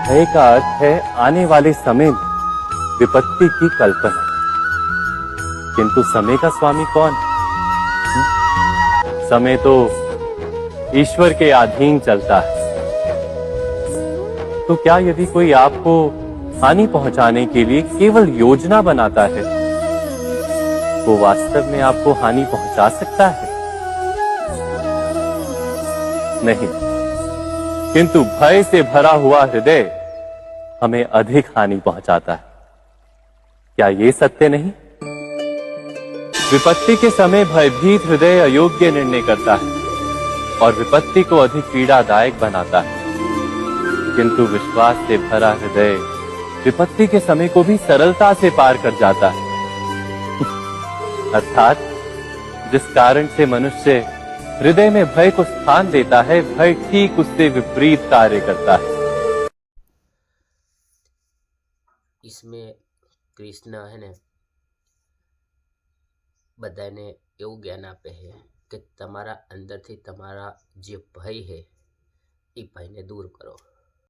भय का अर्थ है आने वाले समय में विपत्ति की कल्पना। किंतु समय का स्वामी कौन? समय तो ईश्वर के अधीन चलता है। तो क्या यदि कोई आपको हानि पहुंचाने के लिए केवल योजना बनाता है, वो वास्तव में आपको हानि पहुंचा सकता है? नहीं, किंतु भय से भरा हुआ हृदय हमें अधिक हानि पहुंचाता है। क्या ये सत्य नहीं? विपत्ति के समय भयभीत हृदय अयोग्य निर्णय करता है और विपत्ति को अधिक पीड़ादायक बनाता है, किंतु विश्वास से भरा हृदय विपत्ति के समय को भी सरलता से पार कर जाता है। अर्थात जिस कारण से मनुष्य हृदय में भय को स्थान देता है, भय ठीक उससे विपरीत कार्य करता है। इसमें कृष्ण है ने બધાને એવું જ્ઞાન આપે છે કે તમારા અંદરથી તમારા જે ભય છે એ ભયને દૂર કરો।